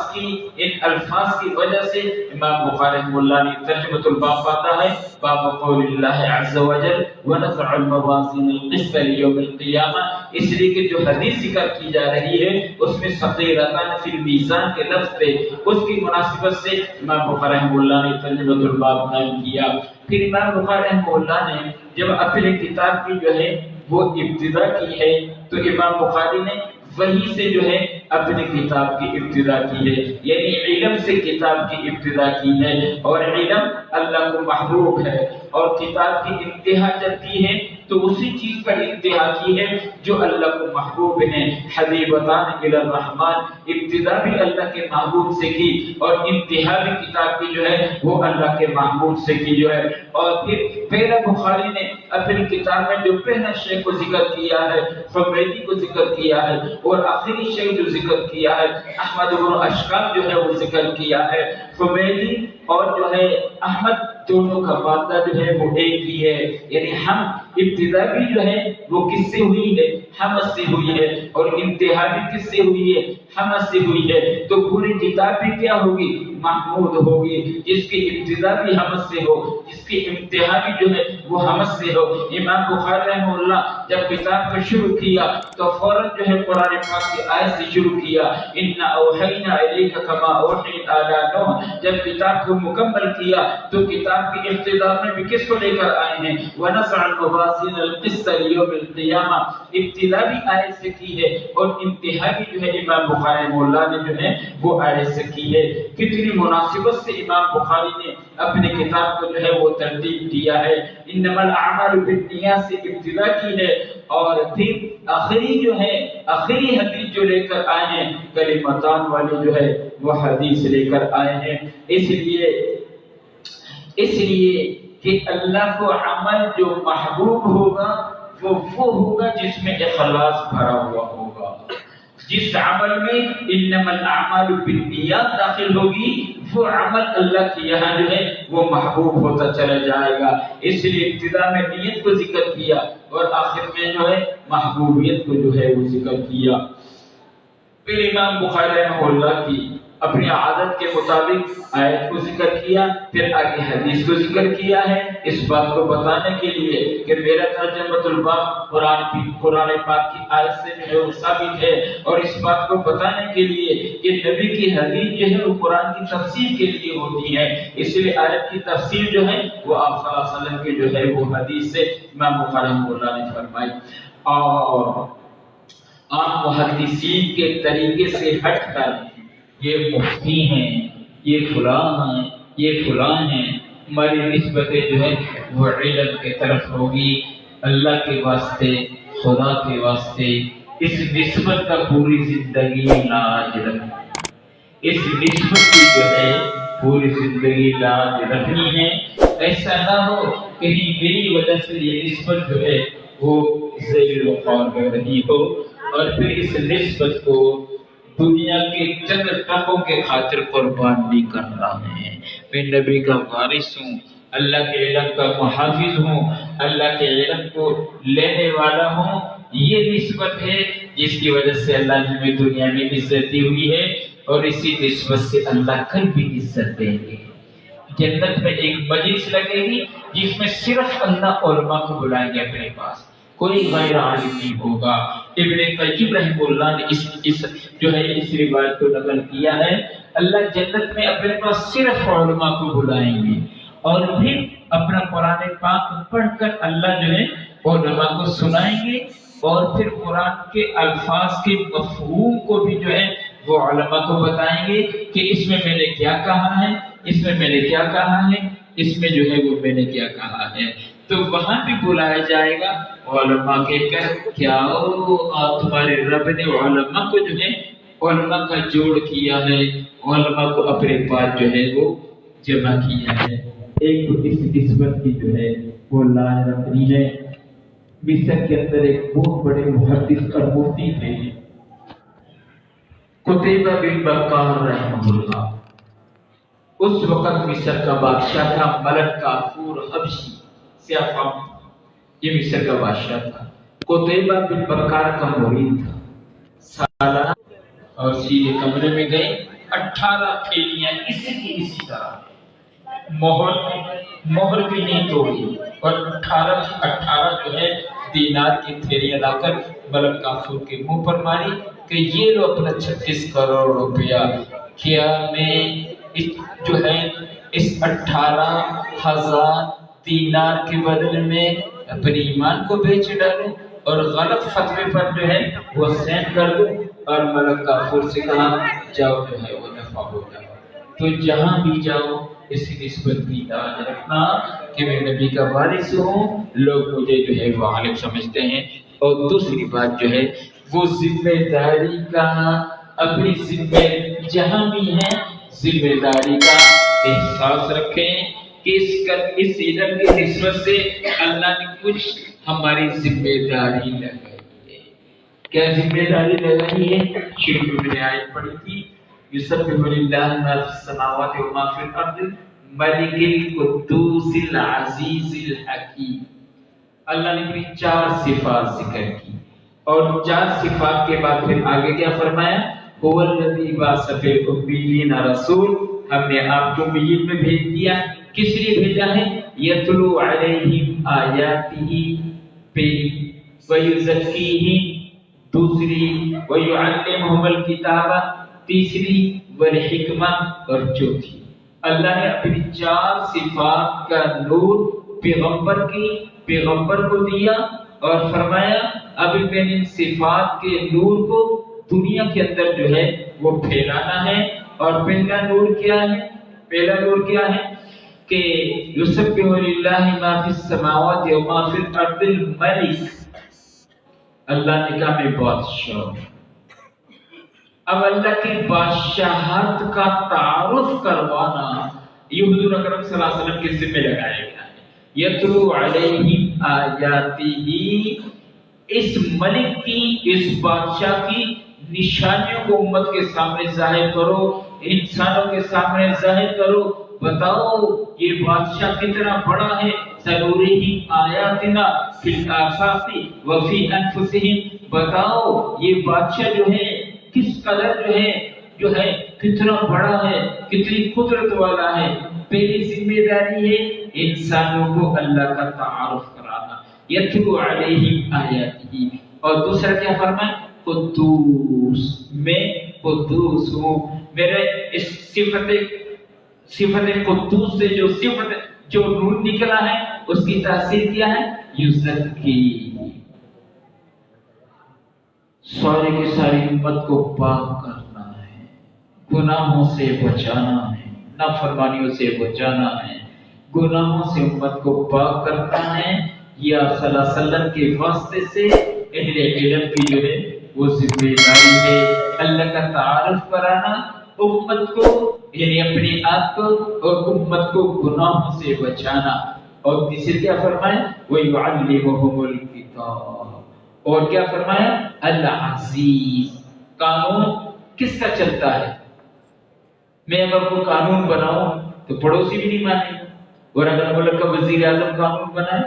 کی وجہ سے امام بخاری رحمہ اللہ نے ترجمۃ الباب پاتا ہے، باب قول اللہ عز وجل ونضع الموازین القسط لیوم القیامہ۔ اس لیے کہ جو حدیث ذکر کی جا رہی ہے اس میں ثقیلتان فی المیزان کے لفظ تھے، اس کی مناسبت سے امام بخاری رحمہ اللہ نے ترجمۃ الباب قائم کیا۔ پھر امام بخاری رحمہ اللہ نے جب اپنی کتاب کی جو ہے وہ ابتدا کی ہے تو امام بخاری نے وحی سے جو ہے اپنی کتاب کی ابتدا کی ہے، یعنی علم سے کتاب کی ابتدا کی ہے، اور علم اللہ کو محبوب ہے، اور کتاب کی انتہا جب کی ہے تو اسی چیز پر انتہا کی ہے جو اللہ کو محبوب ہے۔ حبیبتان الی الرحمن، ابتدا بھی اللہ کے محبوب سے کی اور انتہا بھی کتاب کی جو ہے وہ اللہ کے محبوب سے کی جو ہے۔ اور پھر پہلا بخاری نے اپنی کتاب میں جو پہلا شیخ کو ذکر کیا ہے حمیدی کو ذکر کیا ہے، اور آخری شیخ جو ذکر کیا ہے احمد بن اشکال جو ہے وہ ذکر کیا ہے۔ حمیدی اور جو ہے احمد دونوں کا مادہ جو ہے وہ ایک ہی ہے، یعنی ہم ابتدا بھی جو ہے وہ کس سے ہوئی ہے؟ حمد سے ہوئی ہے، اور انتہا بھی کس سے ہوئی ہے؟ حمد سے ہوئی ہے۔ تو پوری کتاب بھی کیا ہوگی؟ محمود ہوگی، جس کی ابتدا بھی حمد سے ہو، جس کی انتہا بھی جو ہے وہ حمد سے ہو۔ امام بخاری رحمہ اللہ جب کتاب کو شروع کیا تو فوراً جو ہے قرآن پاک کی آیت سے شروع کیا، اِنَّا أَوْحَيْنَا إِلَيْكَ كَمَا أُوحِيَ إِلَىٰ نُوحٍ۔ جب کتاب کو مکمل کیا تو کتاب کی ابتدا میں بھی کس کو لے کر آئے ہیں؟ وَنَزَعَ الْمَوَازِينَ الْقِسْطَ لِيَوْمِ الْقِيَامَةِ۔ ابتدا بھی آیت سے کی ہے اور انتہا بھی جو ہے امام بخاری رحمہ اللہ نے جو ہے وہ آیت سے کی ہے۔ کتنی مناسبت سے امام بخاری نے اپنے کتاب کو جو ہے وہ ترتیب دیا ہے۔ انما الاعمال بالنیات سے ابتدا کی ہے اور پھر آخری جو ہے آخری حدیث جو لے کر آئے ہیں کلمتان والی جو ہے وہ حدیث لے کر آئے ہیں۔ اس لیے کہ اللہ کو عمل جو محبوب ہوگا وہ ہوگا جس میں اخلاص بھرا ہوا ہوگا۔ جس عمل میں انما الاعمال بالنیات داخل ہوگی وہ عمل اللہ کے یہاں جو ہے وہ محبوب ہوتا چلا جائے گا۔ اس لیے ابتدا میں نیت کو ذکر کیا اور آخر میں جو ہے محبوبیت کو جو ہے وہ ذکر کیا۔ پھر امام بخاری رحمہ اللہ کی اپنی عادت کے مطابق آیت کو ذکر کیا، پھر آگے حدیث کو ذکر کیا ہے، اس بات کو بتانے کے لیے کہ میرا ترجمۃ الباب قرآن پاک کی آیت سے جو ہے وہ ثابت ہے، اور اس بات کو بتانے کے لیے کہ نبی کی حدیث جو ہے وہ قرآن کی تفسیر کے لیے ہوتی ہے، اس لیے آیت کی تفسیر جو ہے وہ آپ صلی اللہ علیہ وسلم کے جو ہے وہ حدیث سے امام بخاری رحمہ اللہ نے فرمائی۔ اور عام محدثین کے طریقے سے ہٹ کر یہ مفتی ہیں، یہ فلاں ہیں، یہ فلاں ہیں، ہماری نسبتیں جو ہے وہ علم کی طرف ہوگی، اللہ کے واسطے، خدا کے واسطے اس نسبت کا پوری زندگی لاج رکھنا، اس نسبت کی جو ہے پوری زندگی لاج رکھنی ہے۔ ایسا نہ ہو کہیں میری وجہ سے یہ نسبت جو ہے وہ ذیل وقار کر رہی ہو اور پھر اس نسبت کو دنیا کے چند ٹکوں کے خاطر قربان بھی کر رہا ہے۔ میں نبی کا وارث ہوں، اللہ کے علم کا محافظ ہوں، اللہ کے علم کو لینے والا ہوں، یہ نسبت ہے جس کی وجہ سے اللہ نے ہمیں دنیا میں عزت دی ہوئی ہے، اور اسی نسبت سے اللہ کل بھی عزت دیں گے۔ جنت میں ایک مجلس لگے گی جس میں صرف اللہ علماء کو بلائیں گے اپنے پاس، کوئی غیر عالم نہیں ہوگا۔ ابن قیم رحمہ اللہ نے اس روایت کو نقل کیا ہے، اللہ جنت میں اپنے پاس صرف علماء کو بلائیں گے، اور پھر اپنا قرآن پاک پڑھ کر اللہ جو ہے علماء کو سنائیں گے، اور پھر قرآن کے الفاظ کے مفہوم کو بھی جو ہے وہ علماء کو بتائیں گے کہ اس میں میں نے کیا کہا ہے، اس میں میں نے کیا کہا ہے، اس میں جو ہے وہ میں نے کیا کہا ہے۔ تو وہاں بھی بلایا جائے گا علماء کے کر کیا تمہارے رب نے علماء کو جو ہے علماء کا جوڑ کیا ہے، علماء کو اپنے پاس جو ہے وہ جمع کیا ہے۔ ایک اس نسبت کی جو ہے وہ لاج رکھنی ہے۔ مصر کے اندر ایک بہت بڑے محدث اور مفتی تھے، قتیبہ بن بکار رحمہ اللہ۔ اس وقت مصر کا بادشاہ تھا ملک کافور حبشی، یہ مصر کا بادشاہ تھا۔ قتیبہ بن بکار کا مرید تھا، سالانہ اور سیدھے کمرے میں گئے، 18 تھیلیاں اسی کی اسی طرح مہر بھی نہیں توڑی، اور 18 جو ہے دینار کی تھیلیاں لا کر ملک کافور کے منہ پر ماری کہ یہ لو اپنا 36 کروڑ روپیہ، کیا میں جو ہے اس 18,000 دینار کے بدلے میں اپنے ایمان کو بیچ ڈالوں اور غلط فتوے پر جو ہے وہ سین کر دوں؟ اور ملک کافور سے کہا جاؤ جو ہے وہ دفع ہو جاؤ۔ تو جہاں بھی جاؤ اس نسبت کی لاج رکھنا کہ میں نبی کا وارث ہوں، لوگ مجھے جو ہے وہ عالم سمجھتے ہیں۔ اور دوسری بات جو ہے وہ ذمہ داری کا، اپنی ذمہ جہاں بھی ہے ذمہ داری کا احساس رکھیں کہ اس علم کی نسبت سے اللہ نے کچھ ہماری ذمہ داری لگائی ہے۔ کیا ذمہ داری لگائی ہے؟ شروع میں نے آیت پڑھی تھی، یسبح للہ ما فی السماوات و ما فی الارض ملک القدوس العزیز الحکیم۔ اللہ نے اپنی 4 صفات ذکر کی، اور 4 صفات کے بعد پھر آگے کیا فرمایا؟ هو الذی بعث فی الامیین رسول ہم نے آپ کو مہین میں بھیج دیا. کس لیے بھیجا ہے؟ یتلو علیہم آیاتہ پہلی، ویزکیہم دوسری، ویعلمہم الکتاب تیسری، والحکمہ اور چوتھی. اللہ نے اپنی 4 صفات کا نور پیغمبر کو دیا اور فرمایا اب میں نے صفات کے نور کو دنیا کے اندر جو ہے وہ پھیلانا ہے. اور پہلا نور کیا ہے کہ یسبح للہ ما فی السماوات و ما فی الارض الملک. اللہ نے کہا میں بادشاہ ہوں. اب اللہ کی بادشاہت کا تعارف کروانا یہ حضور اکرم صلی اللہ علیہ وسلم کے ذمہ لگایا گیا ہے. یتلو علیہم آیاتہ، اس ملک کی، اس بادشاہ کی نشانیوں کو امت کے سامنے ظاہر کرو، انسانوں کے سامنے ظاہر کرو. بتاؤ یہ بادشاہ کتنا بڑا ہے. سنوریہم آیاتنا فی الآفاق وفی انفسہم، بتاؤ یہ بادشاہ جو ہے کس قدر جو ہے کتنا بڑا ہے، کتنی قدرت والا ہے. پہلی ذمہ داری ہے انسانوں کو اللہ کا تعارف کرانا. یتلو علیہم آیاتہ. اور دوسرا کیا فرمایا؟ قدوس، میں قدوس ہوں. میرے اس صفت قدوس سے جو نور نکلا ہے اس کی تاثیر کیا ہے؟ یزکی، سارے کی ساری امت کو پاک کرنا ہے، گناہوں سے بچانا ہے، نافرمانیوں سے بچانا ہے، گناہوں سے امت کو پاک کرنا ہے. یا صلی اللہ علیہ وسلم کے واسطے سے اہل علم کی جو ہے وہ ذمہ داری ہے اللہ کا تعارف کرانا امت کو، یعنی اپنے آپ کو اور امت کو گناہوں سے بچانا. اور تیسرے کیا فرمایا؟ وَيُعَلِّمُهُمُ الْكِتَابَ. اور کیا فرمایا؟ العزیز. قانون کس کا چلتا ہے؟ میں اگر کوئی قانون بناؤں تو پڑوسی بھی نہیں مانے گا، اور اگر ملک کا وزیر اعظم قانون بنائے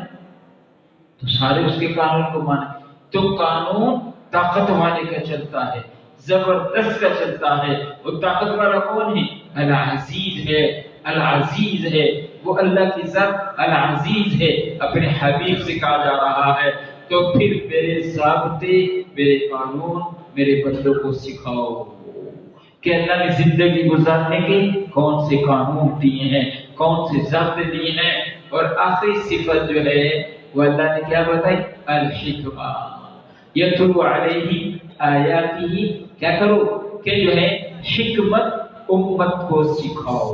تو سارے اس کے قانون کو مانے. تو قانون طاقت والے کا چلتا ہے، زبردست کا چلتا ہے. وہ طاقت والا کون ہے؟ العزیز ہے. العزیز ہے وہ اللہ کی ذات العزیز ہے. اپنے حبیب سے کہا جا رہا ہے تو پھر میرے ضابطے، میرے قانون میرے بندوں کو سکھاؤ کہ اللہ نے زندگی گزارنے کے کون سے قانون دیے ہیں، کون سے ضابطے دیے ہیں. اور آخری صفت جو ہے وہ اللہ نے کیا بتائی؟ الحکمہ. یتلو علیہم آیاتہ، کیا کرو کہ جو ہے حکمت امت کو سکھاؤ.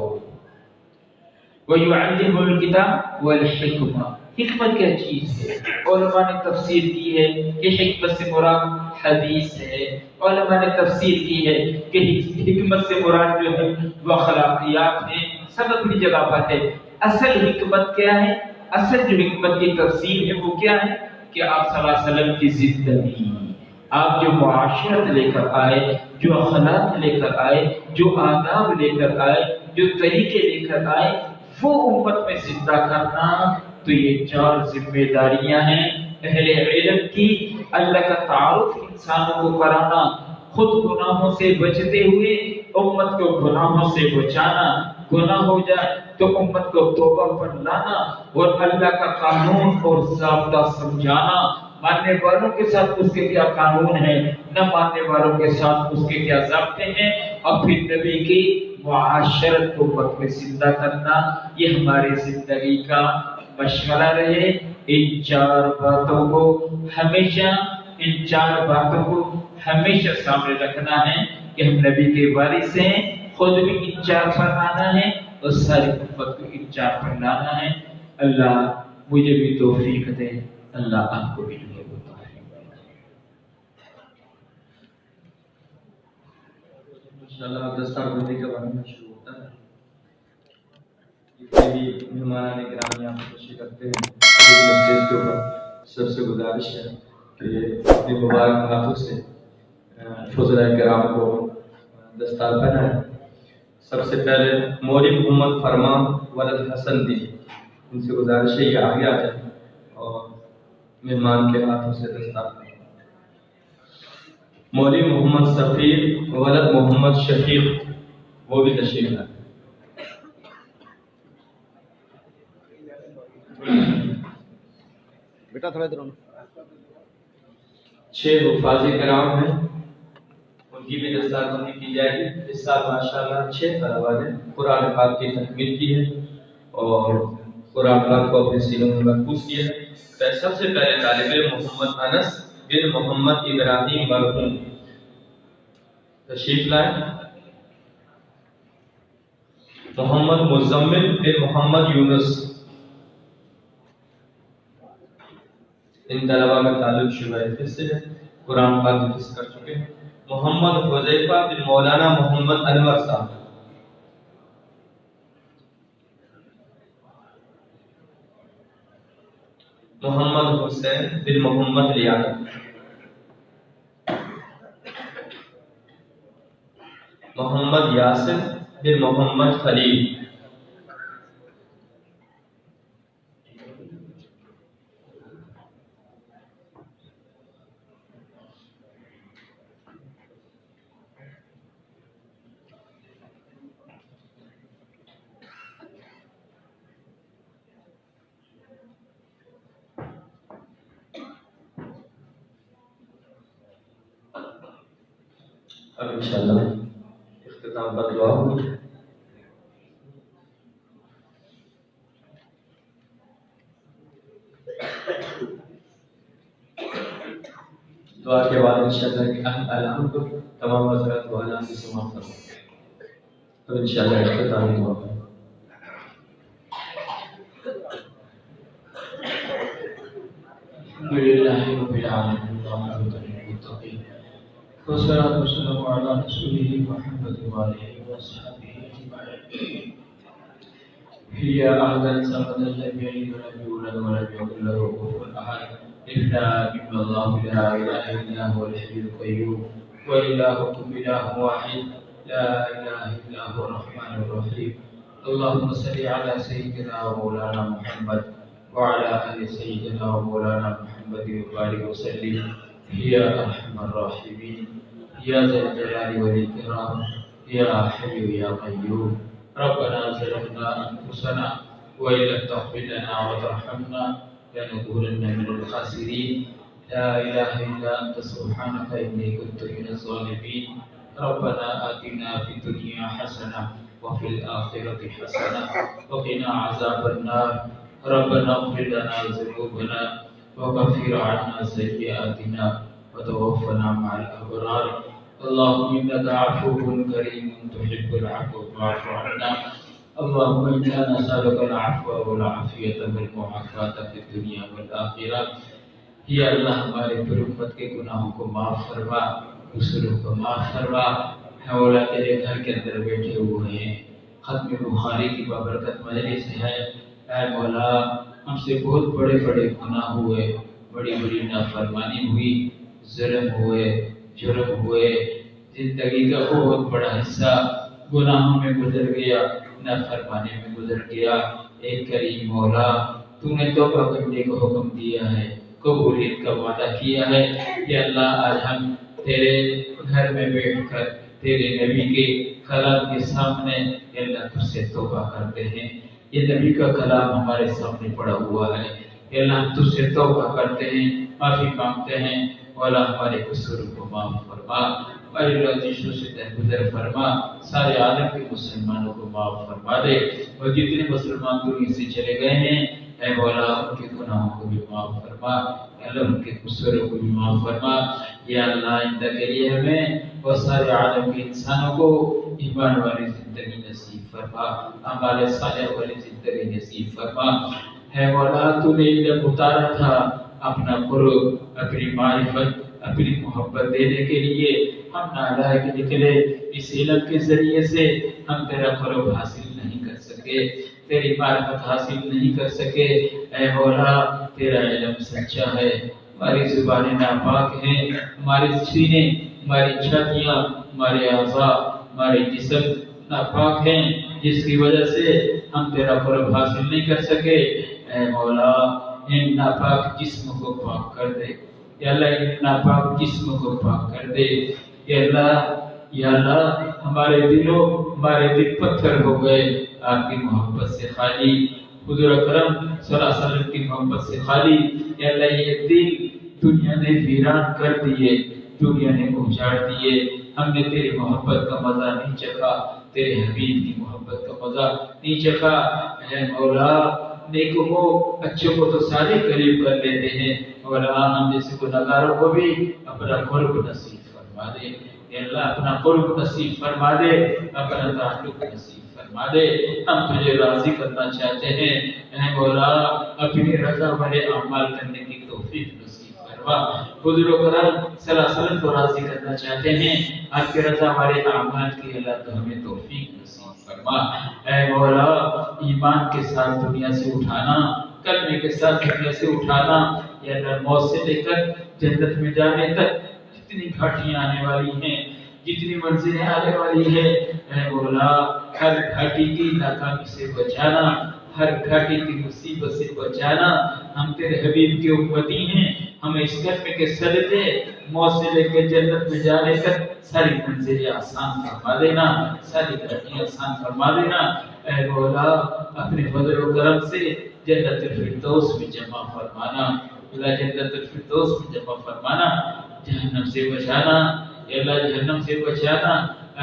وَيُعَلِّمُ الْكِتَابَ وَالْحِکْمَةَ. حکمت کیا چیز ہے؟ علماء نے تفسیر کی ہے کہ حکمت سے مراد حدیث ہے. علماء نے تفسیر کی ہے کہ حکمت سے مراد جو ہے وہ اخلاقیات ہے. سب اپنی جگہ پر ہے. اصل حکمت کیا ہے؟ اصل جو حکمت کی تفسیر ہے وہ کیا ہے کہ آپ صلی اللہ علیہ وسلم کی زندگی، آپ جو معاشرت لے کر آئے، جو اخلاق لے کر آئے، جو آداب لے کر آئے، جو طریقے لے کر آئے، وہ امت میں زندہ کرنا. تو یہ 4 ذمہ داریاں ہیں اہل علم کی. اللہ کا تعارف انسانوں کو کرانا، خود گناہوں سے بچتے ہوئے امت کو گناہوں سے بچانا، گناہ ہو جائے تو امت کو توبہ پر لانا، اور اللہ کا قانون اور ضابطہ سمجھانا. ماننے والوں کے ساتھ اس کے کیا قانون ہے، نہ ماننے والوں کے ساتھ اس کے کیا ضابطے ہیں، اور پھر نبی کی معاشرت کو امت میں زندہ کرنا. یہ ہماری زندگی کا مشغلہ رہے. ان 4 باتوں کو ہمیشہ سامنے رکھنا ہے کہ ہم نبی کے وارث ہیں، خود بھی ان 4 پر آنا ہے اور ساری امت کو ان 4 پر لانا ہے. اللہ مجھے بھی توفیق دے، اللہ آپ کو بھی دے. انشاءاللہ دستار بندی کے بارے میں شروع ہوتا ہے. جتنے بھی مہمان گرامی آپ تشریف رکھتے ہیں اسٹیج کے اوپر، سب سے گزارش ہے کہ اپنے مبارک ہاتھوں سے فضلائے کرام کو دستار پہنائیں. سب سے پہلے مولوی محمد فرمان ولد حسن دی، ان سے گزارش ہے یہ آگے آ جائیں اور مہمان کے ہاتھوں سے دستار پہنائیں. مولوی محمد سفیر ولد محمد شفیق وہ بھی تشریف لائیں. بیٹا تھوڑا ادھر ہونا. 6 حفاظ کرام ہیں، ان کی بھی دستاربندی کی جائے گی. اس سال ماشاءاللہ 6 طلباء نے قرآن پاک کی تکمیل کی ہے اور قرآن پاک کو اپنے سینوں میں محفوظ کیا ہے. سب سے پہلے طالب علم محمد انس بن محمد ابراہیم مرحوم تشریف لائے. محمد مزمل بن محمد یونس، ان طلباء کا تعلق شعبہ حفظ سے ہے، قرآن پاک حفظ کر چکے ہیں. محمد حذیفہ بن مولانا محمد انور صاحب، محمد حسین بن محمد لیاقت، محمد یاسر بن محمد خلیل، اب انشاءاللہ اختتام پر دعا ہوگی. دعا کے بعد انشاءاللہ کہ الحمد تمام حضرات کو اعلان کی سماعت کروں. تو انشاءاللہ اختتام دعا ہے. الحمدللہ رب العالمین والمتقین والصلاة والسلام على رسوله محمد وآله وصحبه أجمعين. يا أحدا صمدا لم يلد ولم يولد ولم يكن له كفوا أحد. إلا الله لا إله إلا هو الحي القيوم وإلهكم إله واحد لا إله إلا هو الرحمن الرحيم. اللهم صل على سيدنا ومولانا محمد وعلى آل سيدنا ومولانا محمد وبارك وسلم يا أرحم الراحمين يا ذا الجلال والإكرام يا حي يا قيوم. ربنا ظلمنا أنفسنا وإن لم تغفر لنا وترحمنا لنكونن من الخاسرين. لا إله إلا أنت سبحانك إني كنت من الظالمين. ربنا آتنا في الدنيا حسنة وفي الآخرة حسنة وقنا عذاب النار. ربنا اغفر لنا ذنوبنا وكفر عنا سيئاتنا وتوفنا مع الأبرار. اللهم إنك عفو كريم تحب العفو فاعف عنا. اللهم إنا نسألك العفو والعافية والمعافاة في الدنيا والآخرة. یا اللہ ہمارے پھر امت کے گناہوں کو معاف فرما، قصوروں کو معاف فرما. مولا تیرے گھر کے اندر بیٹھے ہوئے ہیں، ختم بخاری کی بابرکت مجلس ہے. اے مولا ہم سے بہت بڑے بڑے گناہ ہوئے، بڑی بڑی نافرمانی ہوئی، ظلم ہوئے، جرم ہوئے. زندگی کا بہت بڑا حصہ گناہوں میں گزر گیا، نافرمانی میں گزر گیا. ایک کریم مولا تو نے توبہ کرنے کو حکم دیا ہے، قبولیت کا وعدہ کیا ہے. یا اللہ آج ہم تیرے گھر میں بیٹھ کر تیرے نبی کے کلام کے سامنے یا اللہ تجھ سے توبہ کرتے ہیں. یہ نبی کا کلام ہمارے سامنے پڑا ہوا ہے. یا اللہ ہم تجھ سے توبہ کرتے ہیں، معافی مانگتے ہیں. مولا ہمارے قصوروں کو معاف فرما، ہماری رنجشوں سے درگزر فرما. سارے عالم کے مسلمانوں کو معاف فرما دے. اور جتنے مسلمان دنیا سے چلے گئے ہیں اے مولا ان کے گناہوں کو بھی معاف فرما. اللہ ان کے قصوروں کو بھی معاف فرما. یا اللہ آئندہ کے لیے ہمیں اور سارے عالم کے انسانوں کو ایمان والی زندگی نصیب فرما، اعمال صالح والی زندگی نصیب فرما. ہے مولا تو نے علم اتارا تھا اپنا قرب، اپنی معرفت، اپنی محبت دینے کے لیے. ہم نالائق نکلے، اس علم کے ذریعے سے ہم تیرا قرب حاصل نہیں کر سکے، تیری معرفت حاصل نہیں کر سکے. اے مولا تیرا علم سچا ہے، ہماری زبانیں ناپاک ہیں، ہمارے سینے، ہماری چھاتیاں، ہمارے اعضاء، ہمارے جسم ناپاک ہیں، جس کی وجہ سے ہم تیرا قرب حاصل نہیں کر سکے. اے مولا ان ناپاک جسم کو پاک کر دے. یا اللہ ان ناپاک جسم کو پاک کر دے. یا اللہ ہمارے دل پتھر ہو گئے، آپ کی محبت سے خالی حضور اکرم صلی اللہ علیہ وسلم کی محبت سے خالی یا اللہ یہ دل دنیا نے ویران کر دیے، دنیا نے اجاڑ دیے، ہم نے تیری محبت کا مزہ نہیں چکھا، تیرے حبیب کی محبت کا مزہ نہیں چکھا۔ اے مولا نیکوں کو اچھوں کو تو سارے قریب کر لیتے ہیں، مولا ہم جیسے گنہگاروں کو بھی اپنا قرب نصیب فرما دے، اے اللہ اپنا قرب نصیب فرما دے، اپنا تعلق نصیب فرما دے۔ ہم تجھے راضی کرنا چاہتے ہیں، اے مولا اپنی رضا والے اعمال کرنے کی توفیق نصیب فرما۔ حضور اکرم صلی اللہ علیہ وسلم کو راضی کرنا چاہتے ہیں، آپ کے رضا والے اعمال کی اللہ تو ہمیں توفیق نصیب فرما۔ اے مولا ایمان کے ساتھ دنیا سے اٹھانا، کلمے کے ساتھ دنیا سے اٹھانا، یا اللہ موت سے لے کر جنت میں جانے تک جتنی گھاٹیاں آنے والی ہیں، جتنی منزلیں آنے والی ہیں، اے مولا ہر گھاٹی کی ناکامی سے بچانا، ہر گھاٹی کی مصیبت سے بچانا۔ ہم تیرے حبیب کے امتی ہیں، ہمیں اس کلمے کے صدقے موت سے لے کے جنت میں جانے تک ساری منزلیں آسان فرما دینا، ساری گھاٹیاں آسان فرما دینا۔ اے مولا اپنے فضل و کرم سے جنت الفردوس میں جمع فرمانا، اللہ جنت الفردوس میں جمع فرمانا، جہنم سے بچانا، یا اللہ جہنم سے بچانا،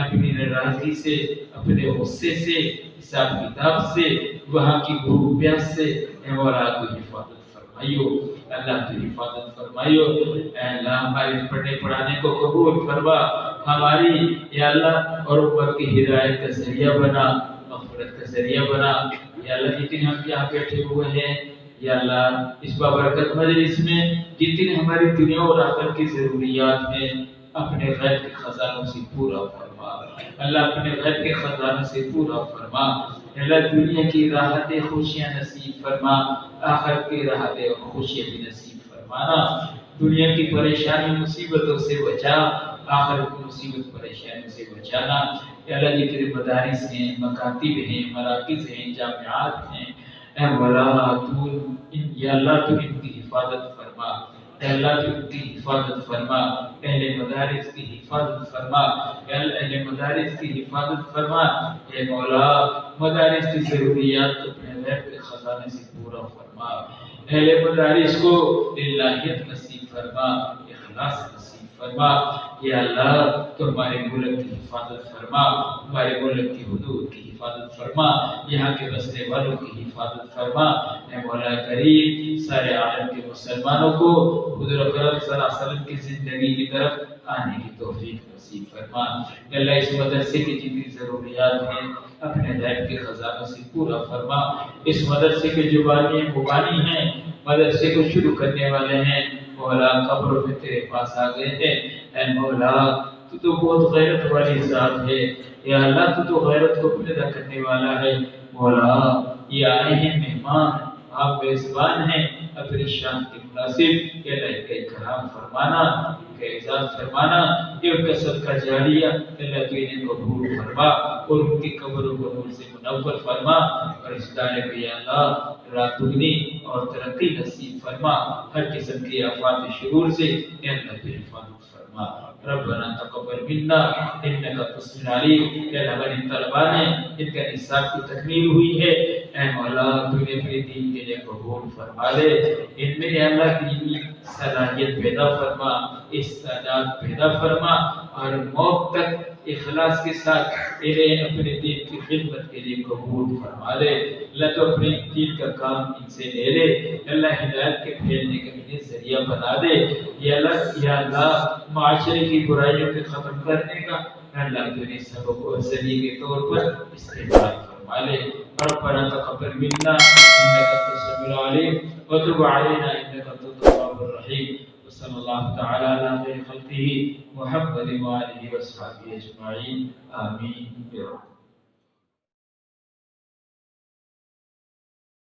اپنی ناراضگی سے، اپنے غصے سے، حساب کتاب سے، وہاں کی بھوک پیاس سے، اے مولا تو حفاظت فرمائیو، اللہ تو حفاظت فرمائیو۔ اے اللہ ہمارے پڑھنے پڑھانے کو قبول فرما، ہماری یا اللہ اور امت کی ہدایت کا ذریعہ بنا، مغفرت کا ذریعہ بنا۔ یا اللہ جتنے ہم یہاں بیٹھے ہوئے ہیں، یا اللہ اس بابرکت مجلس میں جتنی ہماری دنیا اور آخرت کی ضروریات ہیں، اپنے غیب کے خزانوں سے پورا فرما، اللہ اپنے غیب کے خزانوں سے پورا فرما۔ اللہ دنیا کی راحتیں خوشیاں نصیب فرما، آخرت کی راحتیں خوشیاں بھی نصیب فرمانا۔ دنیا کی پریشانی مصیبتوں سے بچا، آخرت کی مصیبت پریشانی سے بچانا۔ یا اللہ جتنے مدارس ہیں، مکاتب ہیں، مراکز ہیں، جامعات ہیں، اے مولا تو یا اللہ تو ان کی حفاظت فرما، اے اللہ تو ان کی حفاظت فرما، اہل مدارس کی حفاظت فرما، اے اللہ اہل مدارس کی حفاظت فرما۔ اے مولا مدارس کی ضروریات کو اپنے غیب کے خزانے سے پورا فرما، اہل مدارس کو للہیت نصیب فرما، اخلاص نصیب فرما۔ یا اللہ تو ہمارے ملک کی حفاظت فرما، ہمارے ملک کی حدود کی حفاظت فرما، یہاں کے بسنے والوں کی حفاظت فرما۔ اے مولا کریم سارے عالم کے مسلمانوں کو حضور اکرم صلی اللہ علیہ وسلم کی زندگی کی طرف آنے کی توفیق نصیب فرما۔ اے اللہ اس مدرسے کی جتنی ضروریات ہیں اپنے غیب کے خزانوں سے پورا فرما۔ اس مدرسے کے جو بانی مبانی ہیں، مدرسے کو شروع کرنے والے ہیں، مولا قبروں میں تیرے پاس آ گئے تھے، اے مولا تو بہت غیرت والی ذات ہے، یا اللہ تو غیرت کو پیدا کرنے والا ہے۔ مولا یہ آئے ہیں مہمان، آپ میزبان ہیں، اپنی شان کے مناسب یا اللہ کا اکرام فرمانا، ان کا اعزاز فرمانا، یہ ان کا صدقہ جاریہ اللہ تو انہیں قبول فرما، اور ان کی قبروں کو نور سے منور فرما، اور اس دائرے پہ یا اللہ رات دگنی اور ترقی نصیب فرما، ہر قسم کی آفات شرور سے یا اللہ تو حفاظت فرما۔ ربنا تقبل منا انك انت السميع العليم۔ یا اللہ ہماری طلباء نے ان کا نصاب کی تکمیل ہوئی ہے، اے مولا تو انہیں اپنے دین کے لیے قبول فرما لے، ان میں یا اللہ دینی صلاحیت پیدا فرما، استعداد پیدا فرما، اور موت تک اخلاص کے ساتھ انہیں اپنے دین کی خدمت کے لیے قبول فرما لے۔ اللہ تو اپنے دین کا کام ان سے لے لے، اللہ ہدایت کے پھیلنے کا انہیں ذریعہ بنا دے۔ یا اللہ معاشرے کی برائیوں کو ختم کرنے کا اللہ تیرے سبب اور ذریعے کے طور پر استعمال فرما لے۔ ربنا تقبل منا انك انت السميع العليم وتب علينا انك انت التواب الرحيم، وصلى الله تعالى على خير خلقه محمد وآله وصحبه اجمعين، آمين برحمتك۔